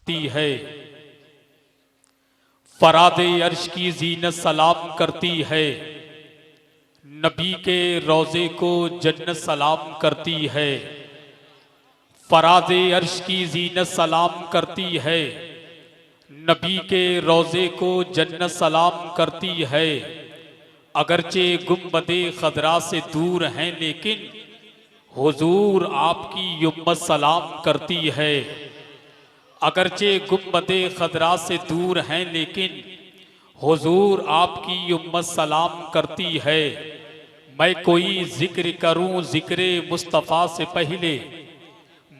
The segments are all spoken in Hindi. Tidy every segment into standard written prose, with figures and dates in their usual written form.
करती है, फरादे अर्श की जीनत सलाम करती है, नबी के रोजे को जन्नत सलाम करती है। फरादे अर्श की जीनत सलाम करती है, नबी के रोजे को जन्नत सलाम करती है। अगरचे गुंबदे खदरा से दूर हैं लेकिन हुजूर आपकी उम्मत सलाम करती है। अगरचे गुंबदे खदरा से दूर हैं लेकिन हुजूर आपकी उम्मत सलाम करती है। मैं कोई जिक्र करूं जिक्र मुस्तफ़ा से पहले,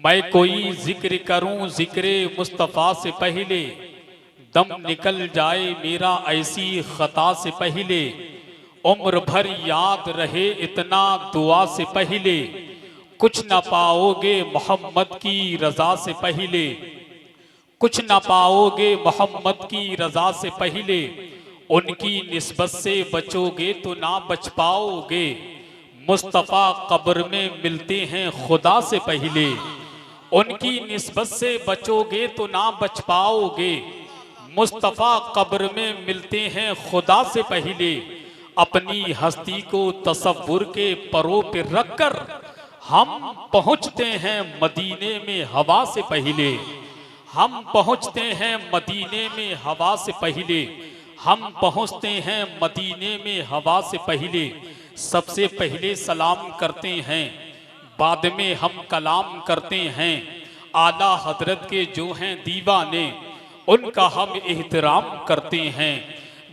मैं कोई जिक्र करूं जिक्र मुस्तफ़ा से पहले, दम निकल जाए मेरा ऐसी खता से पहले, उम्र भर याद रहे इतना दुआ से पहले, कुछ न पाओगे मोहम्मद की रजा से पहले, कुछ न पाओगे मोहम्मद की रजा से पहले, उनकी निस्बत से बचोगे तो ना बच पाओगे। मुस्तफ़ा कब्र में मिलते हैं खुदा से पहले, उनकी निस्बत से बचोगे तो ना बच पाओगे। मुस्तफ़ा कब्र में मिलते हैं खुदा से पहले, अपनी हस्ती को तसव्वुर के परों पे रखकर हम पहुँचते हैं मदीने में हवा से पहले, हम पहुँचते हैं मदीने में हवा से पहले, हम पहुँचते हैं मदीने में हवा से पहले। सबसे पहले सलाम करते हैं, बाद में हम कलाम करते हैं। आला हजरत के जो हैं दीवाने, उनका हम एहतराम करते हैं।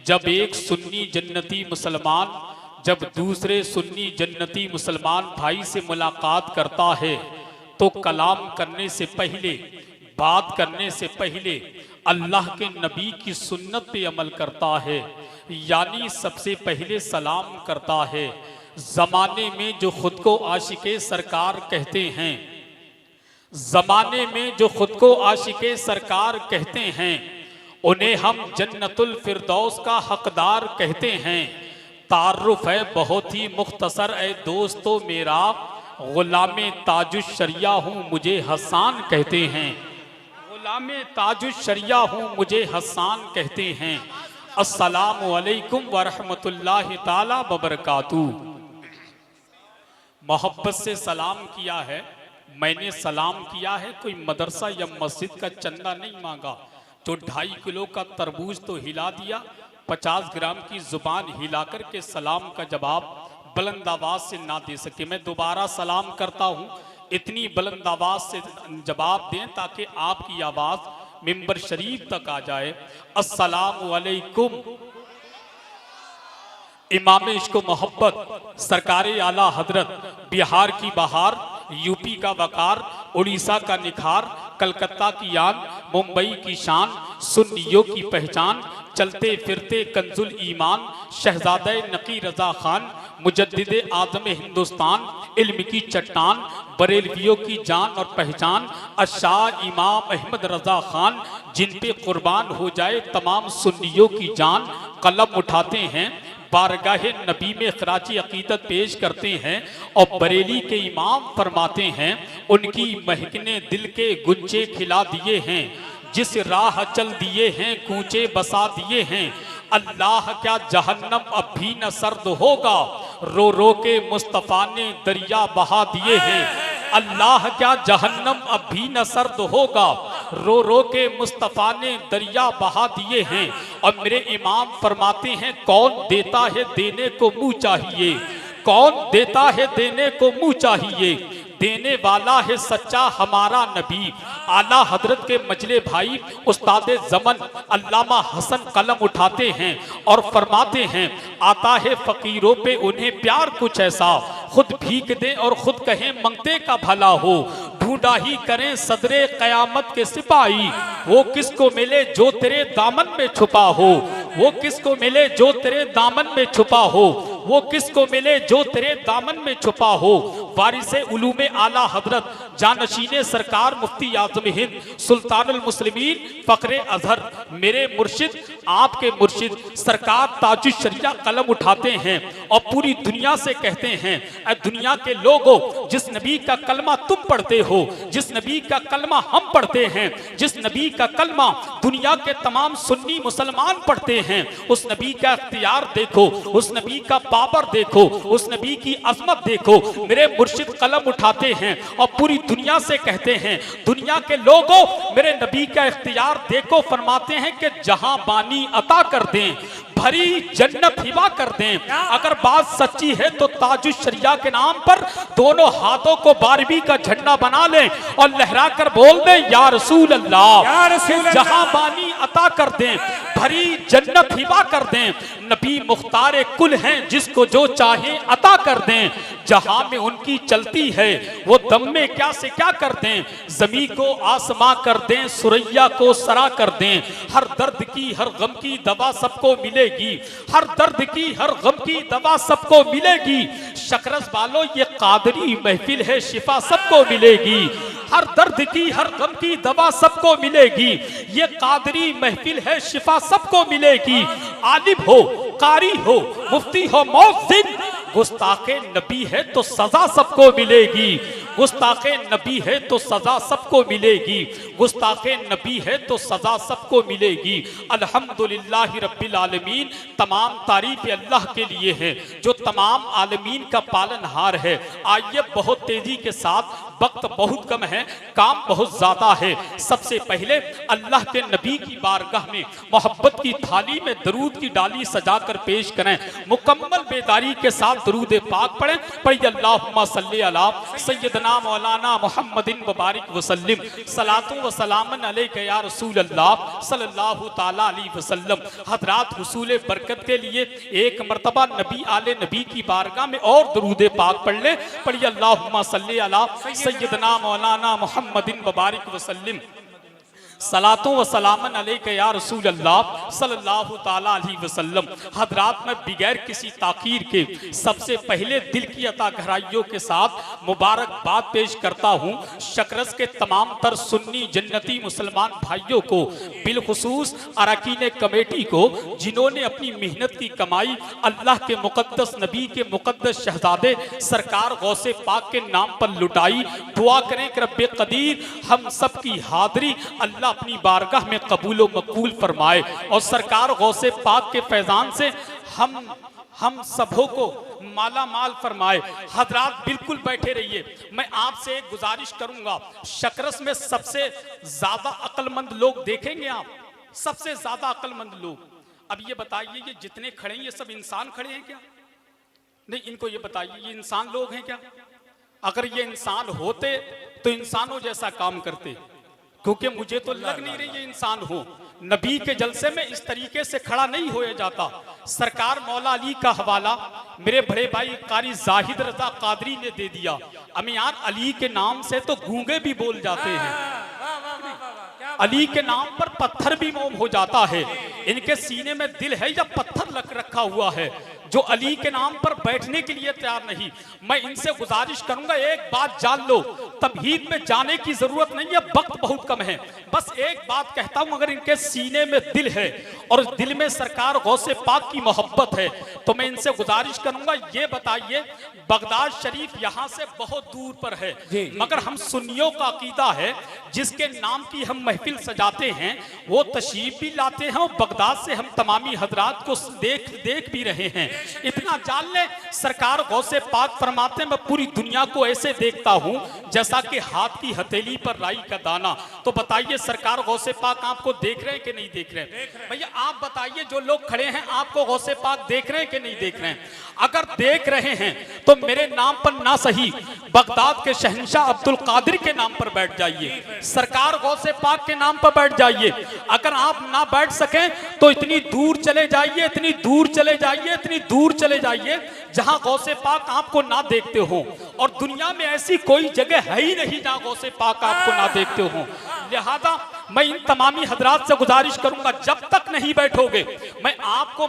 जब एक सुन्नी जन्नती मुसलमान जब दूसरे सुन्नी जन्नती मुसलमान भाई से मुलाकात करता है तो कलाम करने से पहले, बात करने से पहले अल्लाह के नबी की सुन्नत पे अमल करता है, यानी सबसे पहले सलाम करता है। जमाने में जो खुद को आशिके सरकार कहते हैं, जमाने में जो खुद को आशिके सरकार कहते हैं, उन्हें हम जन्नतुल फिरदौस का हकदार कहते हैं। तारुफ है बहुत ही मुख्तसर ए दोस्तों मेरा, गुलामे ताजुश शरिया हूँ मुझे हसान कहते हैं, गुलामे ताजुश शरिया हूँ मुझे हसान कहते हैं। अस्सलामु अलैकुम व रहमतुल्लाहि ताला व बरकातुहू। मोहब्बत से सलाम किया है, मैंने सलाम किया है, कोई मदरसा या मस्जिद का चंदा नहीं मांगा। तो 2.5 किलो का तरबूज तो हिला दिया, 50 ग्राम की जुबान हिलाकर के सलाम का जवाब बुलंद आवाज से ना दे सके। मैं दोबारा सलाम करता हूँ, इतनी बुलंद आवाज से जवाब दें ताकि आपकी आवाज मिंबर शरीफ तक आ जाए। अस्सलामु अलैकुम। इमाम इश्क मोहब्बत सरकारे आला हजरत, बिहार की बहार, यूपी का वकार, उड़ीसा का निखार, कलकत्ता की आन, मुंबई की शान, सुन्नियों की पहचान, चलते फिरते कंजुल ईमान, शहजादे नकी रजा खान, मुजद्दिदे आज़म हिंदुस्तान, इल्म की चट्टान, बरेलवियों की जान और पहचान, अशाह इमाम अहमद रजा खान, जिन पे कुर्बान हो जाए तमाम सुन्नियों की जान। कलम उठाते हैं, बारगाहे नबी में खराची अकीदत पेश करते हैं और बरेली के इमाम फरमाते हैं, उनकी महकने दिल के गुंचे खिला दिए हैं, जिस राह चल दिए हैं कूचे बसा दिए हैं। अल्लाह क्या जहन्नम अब भी न सर्द होगा, रो रो के मुस्तफ़ा ने दरिया बहा दिए हैं। अल्लाह क्या जहन्नम अब भी न सर्द होगा, रो रो के मुस्तफ़ा ने दरिया बहा दिए हैं। और मेरे इमाम फरमाते हैं, कौन देता है देने को मुंह चाहिए, कौन देता है देने को मुंह चाहिए, देने वाला है सच्चा हमारा नबी। आला हजरत के मजले भाई उस्ताद ज़मन अल्लामा हसन कलम उठाते हैं और फरमाते हैं, आता है फकीरों पे उन्हें प्यार कुछ ऐसा, खुद भीख दे और खुद कहें मंगते का भला हो, ढूंढा ही करें सदरे कयामत के सिपाही, वो किसको मिले जो तेरे दामन में छुपा हो, वो किसको मिले जो तेरे दामन में छुपा हो, वो किसको मिले जो तेरे दामन में छुपा हो। वारिसे उलूमे आला हजरत जानशीने सरकार मुफ्ती आज़म हिंद सुल्तानुल मुस्लिमीन फखरे अजहर मेरे मुर्शिद आपके मुर्शिद सरकार ताजुश शरिया कलम उठाते हैं और पूरी दुनिया से कहते हैं, ऐ दुनिया के लोगों, जिस नबी का कलमा तुम पढ़ते हो, जिस नबी का कलमा हम पढ़ते हैं, जिस नबी का कलमा दुनिया के तमाम सुन्नी मुसलमान पढ़ते हैं, उस नबी का इख्तियार देखो, उस नबी का पावर देखो, उस नबी की अजमत देखो। मेरे मुर्शिद कलम उठाते हैं और पूरी दुनिया से कहते हैं, दुनिया के लोगों मेरे नबी का इख्तियार देखो, फरमाते हैं कि जहां बानी अता कर दें, भरी जन्नत हिबा कर दें। अगर बात सच्ची है तो ताजुश शरिया के नाम पर दोनों हाथों को 12वीं का झंडा बना लें और लहरा कर बोल दें, या रसूल अल्लाह। जहां बानी अता कर दें, भरी जन्नत हिबा कर दें। नबी मुख्तार कुल हैं, जिसको जो चाहे अता कर दें। जहां में उनकी चलती है वो दम में क्या से क्या कर दें। जमी को आसमां कर दें, सुरैया को सरा कर दें। हर दर्द की हर गम की दवा सबको मिलेगी, हर दर्द की हर गम की दवा सबको मिलेगी। शकरस वालों ये कादरी महफिल है, शिफा सबको मिलेगी। हर दर्द की हर गम की दवा सबको मिलेगी। ये कादरी महफिल है, शिफा सबको मिलेगी। आलिम हो, कारी हो, मुफ्ती हो, मौज़िन, गुस्ताखे नबी है तो सजा सबको मिलेगी। गुस्ताखे नबी है तो सजा सबको मिलेगी। गुस्ताखे नबी है तो सजा सबको मिलेगी। अल्हम्दुलिल्लाह रब्बिल आलमीन। तमाम तारीफ अल्लाह के लिए है जो तमाम आलमीन का पालनहार है। आइए बहुत तेजी के साथ, वक्त बहुत कम है, काम बहुत ज्यादा है। सबसे पहले अल्लाह के नबी की बारगाह में मोहब्बत की थाली में दरूद की डाली सजाकर पेश करें। मुकम्मल बेदारी के साथ दरूद पाक पढ़ें। पढ़िए अल्लाहुम्मा सल्ली अला सय्यदना मौलाना मुहम्मदिन मुबारक वसल्लम सलातु व सलामन अलैका या रसूल अल्लाह सल्लल्लाहु ताला अलैहि वसल्लम। हजरात हुसूल बरकत के लिए एक मर्तबा नबी आले नबी की बारगाह में और दरूद पाक पढ़ ले। पढ़िए अल्लाहुम्मा सल्ली अला सय्यदना मौलाना मुहम्मदिन मुबारक वसल्लम सलातों व सलामन अलैका या रसूल अल्लाह सल्लल्लाहु ताला अलैहि वसल्लम। हजरात में बिगैर किसी ताकीर के सबसे पहले दिल की अता गहराइयों के साथ मुबारकबाद पेश करता हूँ शकरस के तमाम तर सुन्नी जन्नती मुसलमान भाइयों को, बिलखुसूस अरकान कमेटी को, जिन्होंने अपनी मेहनत की कमाई अल्लाह के मुकद्दस नबी के मुकद्दस शहजादे सरकार गौसे पाक के नाम पर लुटाई। दुआ करें कि रब्बे कदीर हम सब की हाजिरी अल्लाह अपनी बारगाह में कबूल व मकबूल फरमाए और सरकार गौसे पाक के फैजान से हम सबों को माला माल फरमाए। हजरात बिल्कुल बैठे रहिए। मैं आपसे एक गुजारिश करूंगा, शकरस में सबसे ज्यादा अक्लमंद लोग देखेंगे आप, सबसे ज्यादा अक्लमंद लोग। अब ये बताइए, ये जितने खड़े हैं ये सब इंसान खड़े हैं क्या? नहीं, इनको ये बताइए, ये इंसान लोग हैं क्या? अगर ये इंसान होते तो इंसानों जैसा काम करते, क्योंकि मुझे तो लग नहीं रही ये इंसान हो। नबी के जलसे में इस तरीके से खड़ा नहीं होया जाता। सरकार मौला अली का हवाला मेरे बड़े भाई कारी जाहिद रजा कादरी ने दे दिया। अमियान अली के नाम से तो गूंगे भी बोल जाते हैं, अली के नाम पर पत्थर भी मोम हो जाता है। इनके सीने में दिल है या पत्थर लग रखा हुआ है जो अली के नाम पर बैठने के लिए तैयार नहीं। मैं इनसे गुजारिश करूंगा, एक बात जान लो, तमहीद में जाने की जरूरत नहीं है, वक्त बहुत कम है। बस एक बात कहता हूं, अगर इनके सीने में दिल है और दिल में सरकार गौसे पाक की मोहब्बत है तो मैं इनसे गुजारिश करूंगा, ये बताइए बगदाद शरीफ यहाँ से बहुत दूर पर है, मगर हम सुन्नियों का अकीदा है जिसके नाम की हम महफिल सजाते हैं वो तशरीफ भी लाते हैं और बगदाद से हम तमामी हजरात को देख भी रहे हैं। इतना जान ले, सरकार गौसे पाक फरमाते हैं, मैं पूरी दुनिया को ऐसे देखता हूं जैसा कि हाथ की हथेली पर राई का दाना। तो बताइए सरकार गौसे पाक आपको देख रहे हैं कि नहीं देख रहे हैं? भैया आप बताइए, जो लोग खड़े हैं आपको गौसे पाक देख रहे हैं कि नहीं देख रहे हैं? अगर देख रहे हैं तो मेरे नाम पर ना सही बगदाद के शहंशाह अब्दुल कादिर के नाम पर बैठ जाइए, सरकार गौसे पाक के नाम पर बैठ जाइए। अगर आप ना बैठ सकें तो इतनी दूर चले जाइए, इतनी दूर चले जाइए, इतनी दूर चले जाइए जहां गौसे पाक आपको ना देखते हो। और दुनिया में ऐसी कोई जगह है ही नहीं जहां गौसे पाक आपको ना देखते हो। लिहाजा मैं इन तमामी हजरात से गुजारिश करूंगा, जब तक नहीं बैठोगे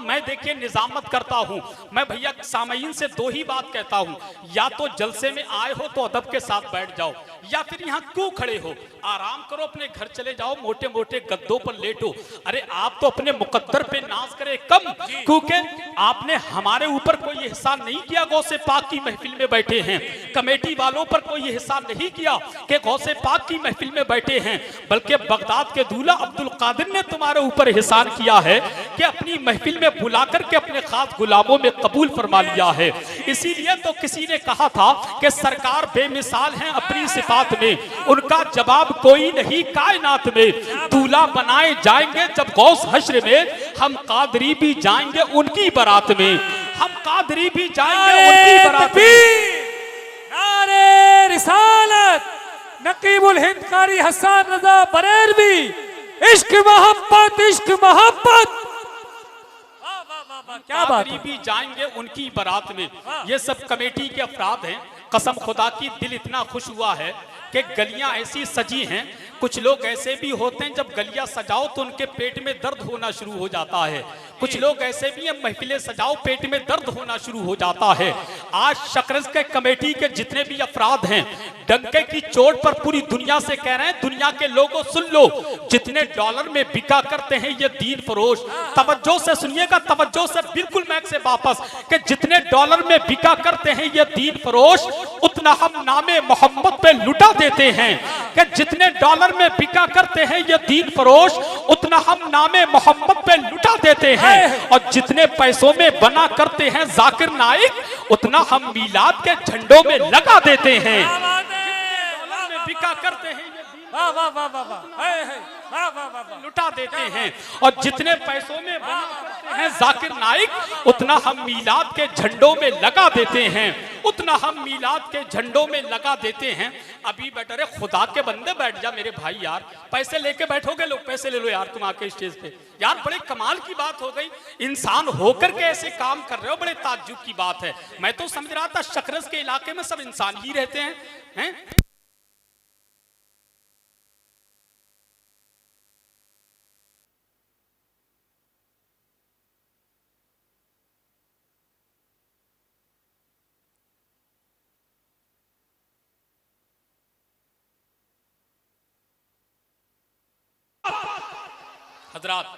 मैं देखिए निजामत करता हूं, मैं भैया सामईन से दो ही बात कहता हूं, या तो जलसे में आए हो तो अदब के साथ बैठ जाओ, या फिर यहाँ क्यों खड़े हो, आराम करो, अपने घर चले जाओ, मोटे मोटे गद्दों पर लेटो। अरे आप तो अपने मुकद्दर पे नाज करे कम, क्योंकि आपने हमारे ऊपर कोई एहसान नहीं किया, गौसे पाक की महफिल में बैठे हैं, कमेटी वालों पर कोई एहसान नहीं किया कि गौसे पाक की महफिल में बैठे हैं, बल्कि बगदाद के दूल्हा अब्दुल कादिर ने तुम्हारे ऊपर एहसान किया है कि अपनी महफिल में बुला करके अपने खास गुलामों में कबूल फरमा लिया है। इसीलिए तो किसी ने कहा था कि सरकार बेमिसाल हैं अपनी सिफात में, उनका जवाब कोई नहीं कायनात में, दूल्हा बनाए जाएंगे जब गौस हश्र में, हम कादरी भी जाएंगे उनकी बारात में, हम कादरी भी जाएंगे उनकी बारात में। नारे रिसालत, नकीबुल हिंद कारी हसन रजा बरेलवी, इश्क मोहब्बत, इश्क मोहब्बत, क्या बात है। भी जाएंगे उनकी बारात में। ये सब कमेटी के अफराद हैं, कसम खुदा की दिल इतना खुश हुआ है कि गलियां ऐसी सजी हैं, कुछ लोग ऐसे भी होते हैं जब गलियां सजाओ तो उनके पेट में दर्द होना शुरू हो जाता है, कुछ लोग ऐसे भी हैं महफिलें सजाओ पेट में दर्द होना शुरू हो जाता है। आज शकरज के कमेटी के जितने भी अफराद हैं डंके की चोट पर पूरी दुनिया से कह रहे हैं, दुनिया के लोगों सुन लो, जितने डॉलर में बिका करते हैं ये दीन फरोश, तवज्जो से सुनिएगा, तवज्जो से बिल्कुल मैक से वापस, कि जितने डॉलर में बिका करते हैं ये दीन फरोश, उतना हम नामे मोहम्मद पे लुटा देते हैं, कि जितने डॉलर में बिका करते हैं ये दीन फरोश, उतना हम नामे मोहम्मद पे लुटा देते हैं, और जितने पैसों में बना करते हैं जाकिर नाइक, उतना हम मीलाद के झंडों में लगा देते हैं। बिका करते हैं वाह वाह वाह वाह वाह, लुटा देते हैं, और जितने पैसों में बना करते हैं जाकिर नाइक, उतना हम मीलाद के झंडों में लगा देते हैं, उतना हम मीलाद के झंडों में लगा देते हैं। अभी बैठ रहे खुदा के बंदे, बैठ जा मेरे भाई यार, पैसे लेके बैठोगे लोग, पैसे ले लो यार तुम आके स्टेज पे यार, बड़े कमाल की बात हो गई, इंसान होकर के ऐसे काम कर रहे हो, बड़े ताज्जुब की बात है। मैं तो समझ रहा था शकरज के इलाके में सब इंसान ही रहते हैं। हजरात,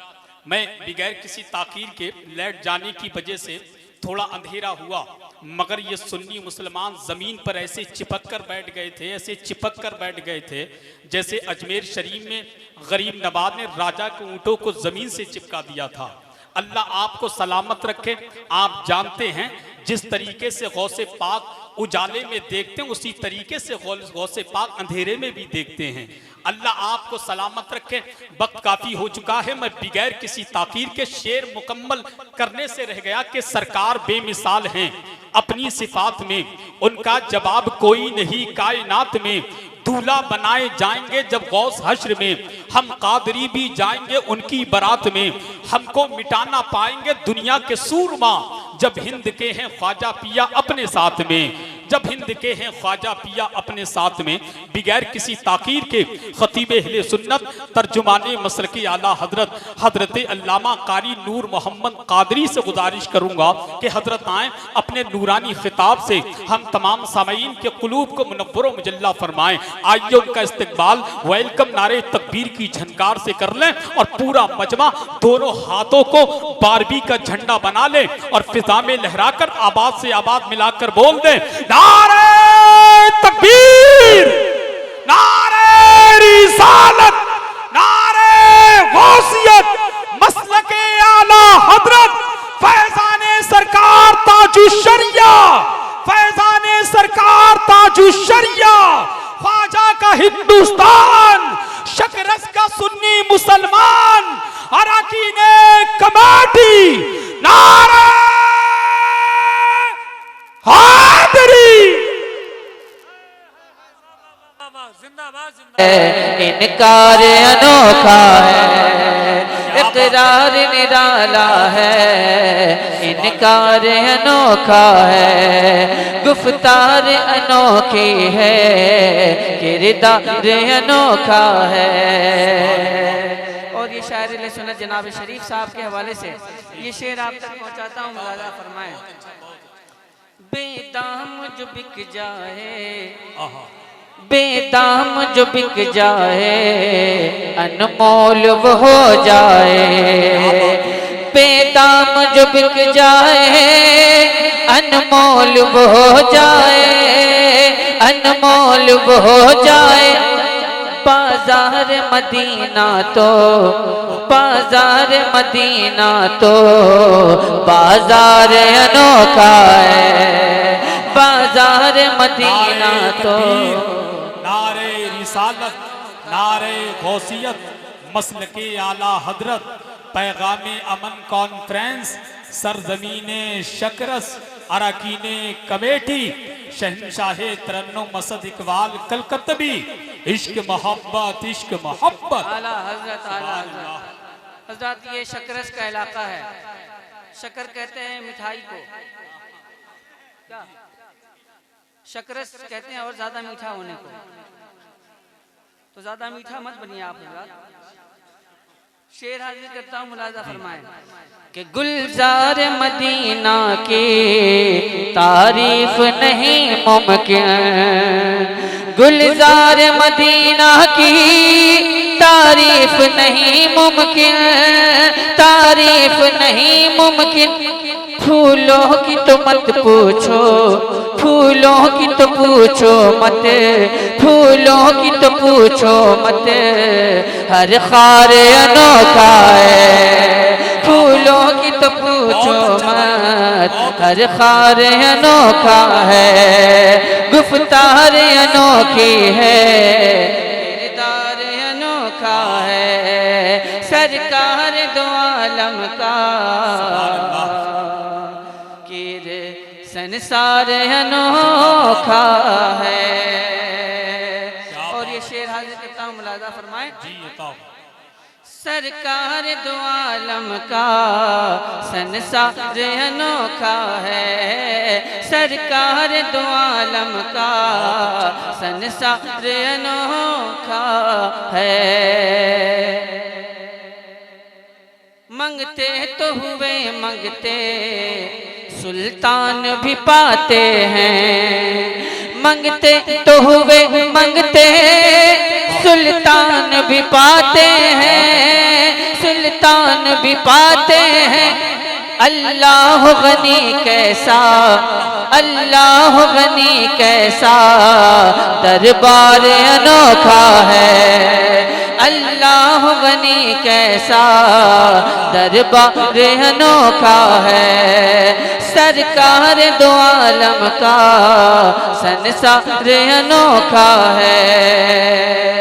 मैं बगैर किसी ताकीर के लेट जाने की वजह से थोड़ा अंधेरा हुआ, मगर ये सुन्नी मुसलमान जमीन पर ऐसे चिपक कर बैठ गए थे, ऐसे चिपक कर बैठ गए थे जैसे अजमेर शरीफ में गरीब नवाब ने राजा के ऊँटों को जमीन से चिपका दिया था। अल्लाह आपको सलामत रखे। आप जानते हैं जिस तरीके से गौसे पाक उजाले में देखते हैं, उसी तरीके से गौसे पाक अंधेरे में भी देखते हैं। अल्लाह आपको सलामत रखे। वक्त काफी हो चुका है, मैं बगैर किसी ताकीर के शेर मुकम्मल करने से रह गया कि सरकार बेमिसाल हैं अपनी सिफात में, उनका जवाब कोई नहीं कायनात में। दूल्हा बनाए जाएंगे जब गौस हश्र में, हम कादरी भी जाएंगे उनकी बारात में। हमको मिटाना पाएंगे दुनिया के सूरमा, जब हिंद के हैं ख्वाजा पिया अपने साथ में, जब हिंद के हैं ख्वाजा पिया अपने साथ में। बगैर किसी ताकीर के खतीब अहले सुन्नत तर्जुमाने मसलकी आला हजरत हजरत अल्लामा कारी नूर मोहम्मद कादरी से गुजारिश करूंगा कि हजरत आए अपने नूरानी खिताब से हम तमाम सामईन के कुलूब को मुनव्वर व मुजल्ला फरमाएं। आइए उनका इस्तकबाल वेलकम नारे तकबीर की झनकार से कर लें और पूरा मजमा दोनों हाथों को बारबी का झंडा बना ले और फिजा में लहराकर आबाद से आबाद मिलाकर बोल दे, नारे तकबीर, नारे रिसालत, नारे गौसियत, मसलके आला हजरत फैजाने सरकार ताजुशरिया, फैजाने सरकार ताजुशरिया, ख्वाजा का हिंदुस्तान, शकरस का सुन्नी मुसलमान, अरकाने कमेटी, नारे इनकार अनोखा है, इकरार निराला है, इनकार अनोखा है, गुफ्तार अनोखी है, किरदार अनोखा है। और ये शायर सुन्नत जनाब शरीफ साहब के हवाले से ये शेर आप तक पहुंचाता हूँ, मुलाज़ा फरमाएं। बेदाम जो बिक जाए, बेदाम जो बिक जाए, अनमोल वो हो जाए। बेदाम जो बिक जाए, अनमोल वो हो जाए, अनमोल वो हो जाए। बाजार मदीना तो, बाजार मदीना तो बाजार अनोखा है, बाजार मदीना तो। नारे रिसालत, नारे गौसियत, मसलके आला हजरत, पैगामे अमन कॉन्फ्रेंस, सरजमीने शकरस, अरकीने कमेटी, शहनशाहे तरन्नुम मसद इकबाल कलकत्तबी, इश्क मोहब्बत, इश्क मोहब्बत। आला हजरत, आला हजरत। हजरत ये शकरस का इलाका है। शक्कर कहते हैं मिठाई को, क्या शकरस कहते हैं और ज्यादा मीठा होने को। तो ज्यादा मीठा मत बनिए आप हजरत। शेर हाजिर करता हूँ, मुलाजा फरमाएं कि गुलजार मदीना की तारीफ नहीं मुमकिन, गुलजार मदीना की तारीफ नहीं मुमकिन, तारीफ नहीं मुमकिन। फूलों की तो मत पूछो, फूलों की तो पूछो मत, फूलों की तो पूछो मत, हर खार अनोखा है। फूलों की तो पूछो मत, हर खार अनोखा है, गुफ्तार अनोखी है, किरदार अनोखा है। सरकार दो आलम का संसार अनोखा है। और ये शेर हाजिर करता हूँ, मुलाजा फरमाएं। सरकार दो आलम का संसार अनोखा है, सरकार दो आलम का संसार अनोखा है। मंगते तो हुए मंगते, सुल्तान भी पाते हैं। मंगते तो हुए मंगते, सुल्तान भी पाते हैं, सुल्तान भी पाते हैं। अल्लाह गनी कैसा, अल्लाह गनी कैसा, दरबार अनोखा है। अल्लाह गनी कैसा, दरबार अनोखा है। सरकार दो आलम का संसार अनोखा है।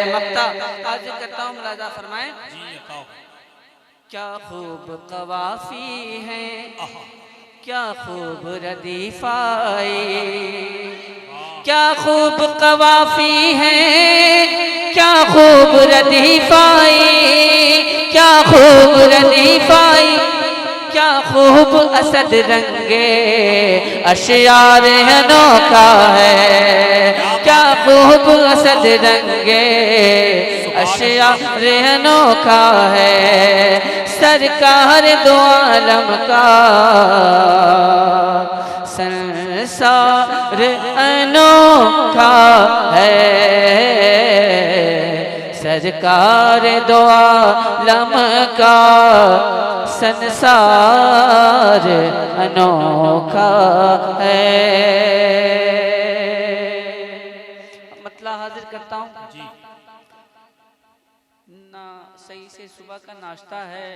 मक्ता हाजिर करता हूँ, मुलाजा फरमाएं। क्या खूब कवाफी है, क्या खूब रदीफाई, क्या खूब कवाफी है, क्या खूब रदीफाई, क्या खूब रदीफाई। क्या खूब असद रंगे अशयार अनोखा है, क्या खूब असद रंगे अशयार अनोखा है। सरकार दो आलम का संसार अनोखा है, सरकार दो आलम का संसार अनोखा है। मतलब हाजिर करता हूँ ना, सही से सुबह का नाश्ता है।